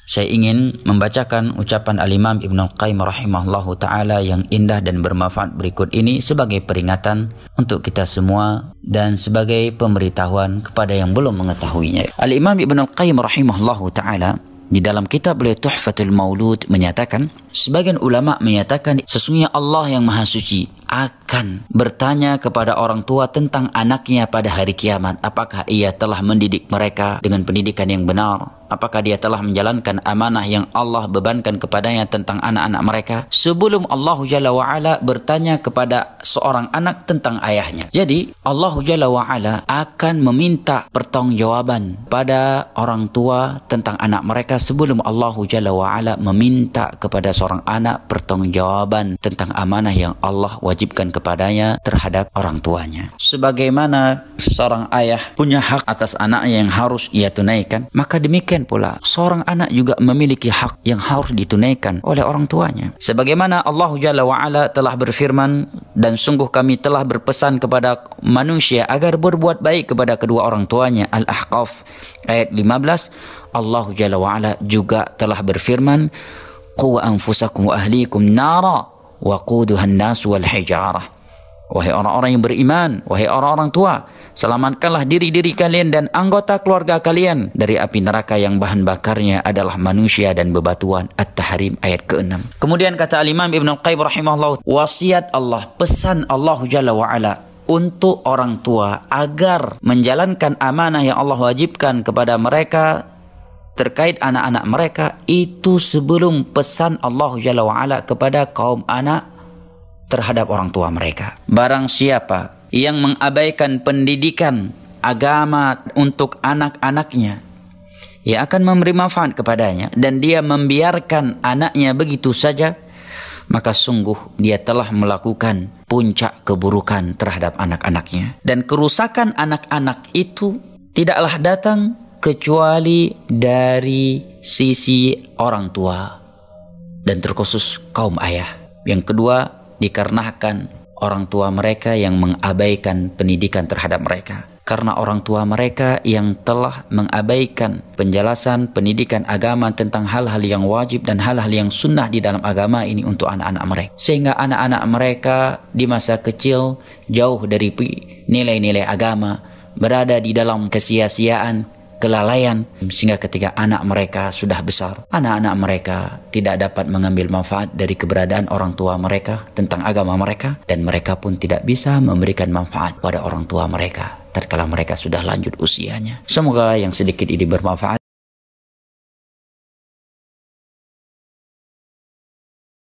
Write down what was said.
saya ingin membacakan ucapan Al-Imam Ibnul Qayyim rahimahullahu ta'ala yang indah dan bermanfaat berikut ini sebagai peringatan untuk kita semua dan sebagai pemberitahuan kepada yang belum mengetahuinya. Al-Imam Ibnul Qayyim rahimahullahu ta'ala di dalam kitab beliau Tuhfatul Maulud menyatakan, sebagian ulama menyatakan sesungguhnya Allah yang Maha Suci akan bertanya kepada orang tua tentang anaknya pada hari kiamat. Apakah ia telah mendidik mereka dengan pendidikan yang benar? Apakah dia telah menjalankan amanah yang Allah bebankan kepadanya tentang anak-anak mereka? Sebelum Allah Jalla wa'ala bertanya kepada seorang anak tentang ayahnya. Jadi Allah Jalla wa'ala akan meminta pertanggungjawaban pada orang tua tentang anak mereka sebelum Allah Jalla wa'ala meminta kepada seorang anak pertanggungjawaban tentang amanah yang Allah wajibkan kepadanya terhadap orang tuanya. Sebagaimana seorang ayah punya hak atas anaknya yang harus ia tunaikan, maka demikian pula seorang anak juga memiliki hak yang harus ditunaikan oleh orang tuanya. Sebagaimana Allah Jalla wa'ala telah berfirman, dan sungguh kami telah berpesan kepada manusia agar berbuat baik kepada kedua orang tuanya. Al-Ahqaf ayat 15. Allah Jalla wa'ala juga telah berfirman, qu anfusakum wa ahlikum nara waquduha an-nas wal hijarah. Wahai orang-orang yang beriman, wahai orang-orang tua, selamatkanlah diri-diri kalian dan anggota keluarga kalian dari api neraka yang bahan bakarnya adalah manusia dan bebatuan. At-Tahrim ayat ke-6. Kemudian kata Al-Imam Ibnul Qayyim rahimahullah, wasiat Allah, pesan Allah Jalla wa'ala untuk orang tua agar menjalankan amanah yang Allah wajibkan kepada mereka terkait anak-anak mereka itu sebelum pesan Allah Jalla wa'ala kepada kaum anak terhadap orang tua mereka. Barang siapa yang mengabaikan pendidikan agama untuk anak-anaknya, ia akan memberi manfaat kepadanya dan dia membiarkan anaknya begitu saja, maka sungguh dia telah melakukan puncak keburukan terhadap anak-anaknya. Dan kerusakan anak-anak itu tidaklah datang kecuali dari sisi orang tua dan terkhusus kaum ayah. Yang kedua, dikarenakan orang tua mereka yang mengabaikan pendidikan terhadap mereka. Karena orang tua mereka yang telah mengabaikan penjelasan pendidikan agama tentang hal-hal yang wajib dan hal-hal yang sunnah di dalam agama ini untuk anak-anak mereka. Sehingga anak-anak mereka di masa kecil jauh dari nilai-nilai agama, berada di dalam kesia-siaan, kelalaian, sehingga ketika anak mereka sudah besar, anak-anak mereka tidak dapat mengambil manfaat dari keberadaan orang tua mereka tentang agama mereka, dan mereka pun tidak bisa memberikan manfaat pada orang tua mereka tatkala mereka sudah lanjut usianya. Semoga yang sedikit ini bermanfaat.